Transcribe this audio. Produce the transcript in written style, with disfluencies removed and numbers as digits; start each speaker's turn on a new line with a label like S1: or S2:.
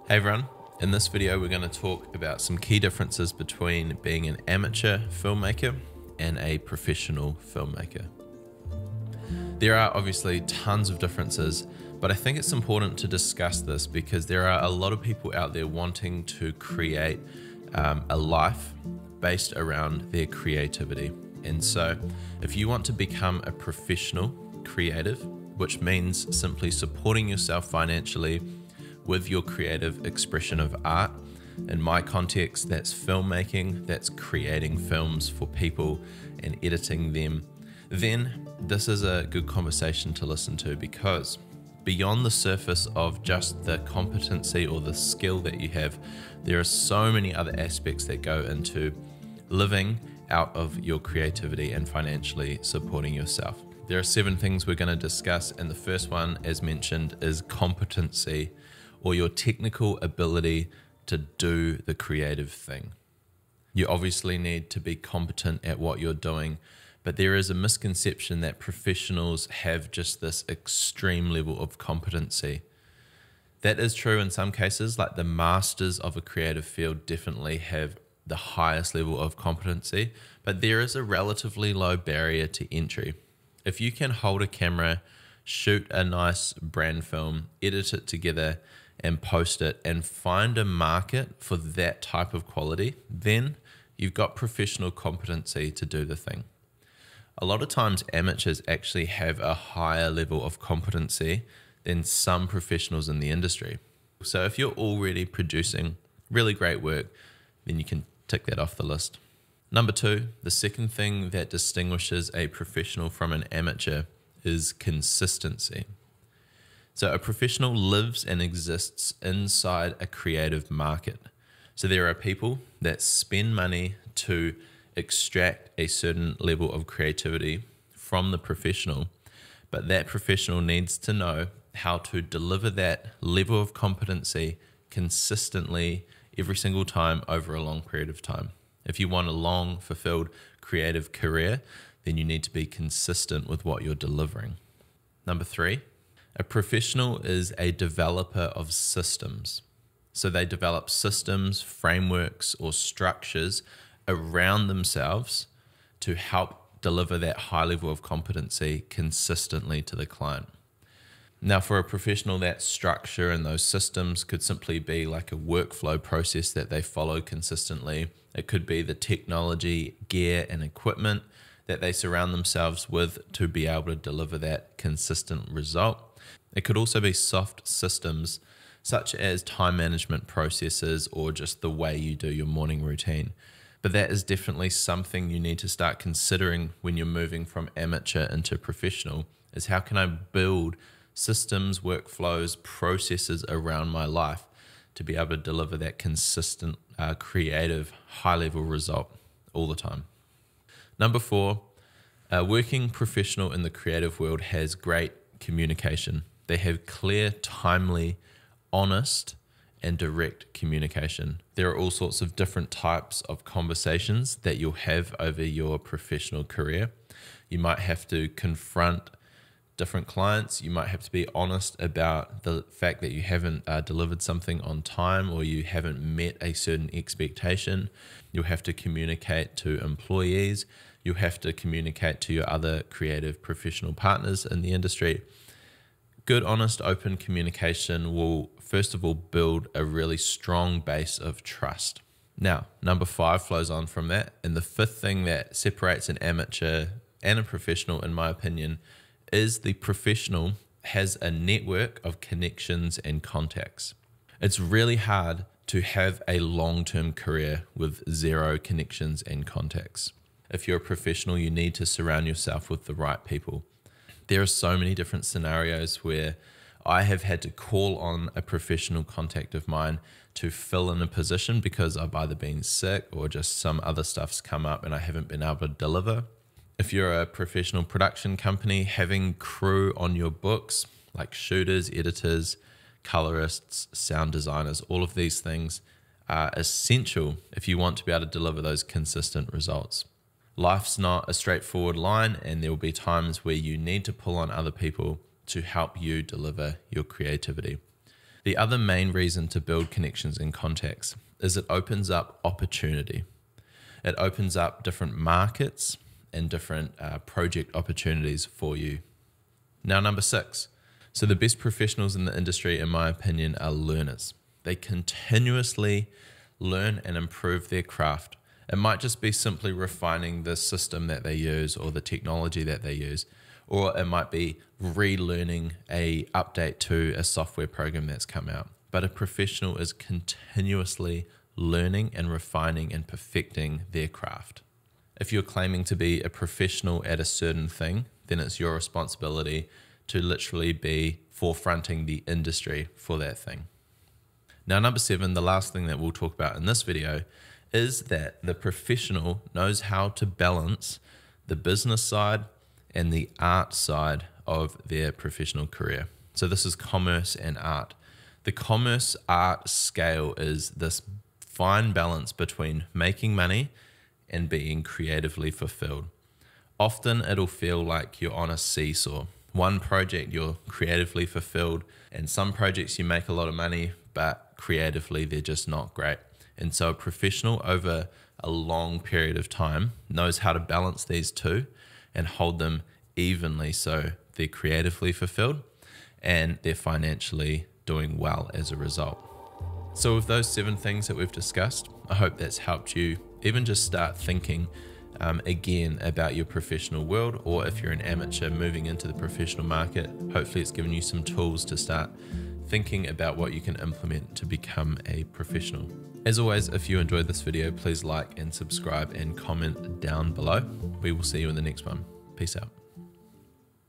S1: Hey everyone, in this video we're going to talk about some key differences between being an amateur filmmaker and a professional filmmaker. There are obviously tons of differences, but I think it's important to discuss this because there are a lot of people out there wanting to create a life based around their creativity. And so if you want to become a professional creative, which means simply supporting yourself financially with your creative expression of art. In my context, that's filmmaking, that's creating films for people and editing them. Then this is a good conversation to listen to, because beyond the surface of just the competency or the skill that you have, there are so many other aspects that go into living out of your creativity and financially supporting yourself. There are 7 things we're going to discuss, and the first one, as mentioned, is competency, or your technical ability to do the creative thing. You obviously need to be competent at what you're doing, but there is a misconception that professionals have just this extreme level of competency. That is true in some cases, like the masters of a creative field definitely have the highest level of competency, but there is a relatively low barrier to entry. If you can hold a camera, shoot a nice brand film, edit it together, and post it and find a market for that type of quality, then you've got professional competency to do the thing. A lot of times amateurs actually have a higher level of competency than some professionals in the industry. So if you're already producing really great work, then you can tick that off the list. Number 2, the second thing that distinguishes a professional from an amateur is consistency. So a professional lives and exists inside a creative market. So there are people that spend money to extract a certain level of creativity from the professional, but that professional needs to know how to deliver that level of competency consistently every single time over a long period of time. If you want a long, fulfilled creative career, then you need to be consistent with what you're delivering. Number 3, a professional is a developer of systems. So they develop systems, frameworks, or structures around themselves to help deliver that high level of competency consistently to the client. Now, for a professional, that structure and those systems could simply be like a workflow process that they follow consistently. It could be the technology, gear, and equipment that they surround themselves with to be able to deliver that consistent result. It could also be soft systems such as time management processes or just the way you do your morning routine. But that is definitely something you need to start considering when you're moving from amateur into professional, is how can I build systems, workflows, processes around my life to be able to deliver that consistent, creative, high-level result all the time. Number 4, a working professional in the creative world has great communication. They have clear, timely, honest, and direct communication. There are all sorts of different types of conversations that you'll have over your professional career. You might have to confront different clients. You might have to be honest about the fact that you haven't delivered something on time, or you haven't met a certain expectation. You'll have to communicate to employees. You'll have to communicate to your other creative professional partners in the industry. Good, honest, open communication will, first of all, build a really strong base of trust. Now, number 5 flows on from that. And the 5th thing that separates an amateur and a professional, in my opinion, is the professional has a network of connections and contacts. It's really hard to have a long-term career with 0 connections and contacts. If you're a professional, you need to surround yourself with the right people. There are so many different scenarios where I have had to call on a professional contact of mine to fill in a position because I've either been sick or just some other stuff's come up and I haven't been able to deliver. If you're a professional production company, having crew on your books like shooters, editors, colorists, sound designers, all of these things are essential if you want to be able to deliver those consistent results. Life's not a straightforward line, and there will be times where you need to pull on other people to help you deliver your creativity. The other main reason to build connections and contacts is it opens up opportunity. It opens up different markets and different project opportunities for you. Now, number 6. So the best professionals in the industry, in my opinion, are learners. They continuously learn and improve their craft. It might just be simply refining the system that they use or the technology that they use, or it might be relearning a update to a software program that's come out. But a professional is continuously learning and refining and perfecting their craft. If you're claiming to be a professional at a certain thing, then it's your responsibility to literally be forefronting the industry for that thing. Now, number 7, the last thing that we'll talk about in this video, is that the professional knows how to balance the business side and the art side of their professional career. So this is commerce and art. The commerce art scale is this fine balance between making money and being creatively fulfilled. Often it'll feel like you're on a seesaw. One project you're creatively fulfilled, and some projects you make a lot of money, but creatively they're just not great. And so a professional over a long period of time knows how to balance these two and hold them evenly so they're creatively fulfilled and they're financially doing well as a result. So with those 7 things that we've discussed, I hope that's helped you even just start thinking again about your professional world, or if you're an amateur moving into the professional market, hopefully it's given you some tools to start thinking about what you can implement to become a professional. As always, if you enjoyed this video, please like and subscribe and comment down below. We will see you in the next one. Peace out.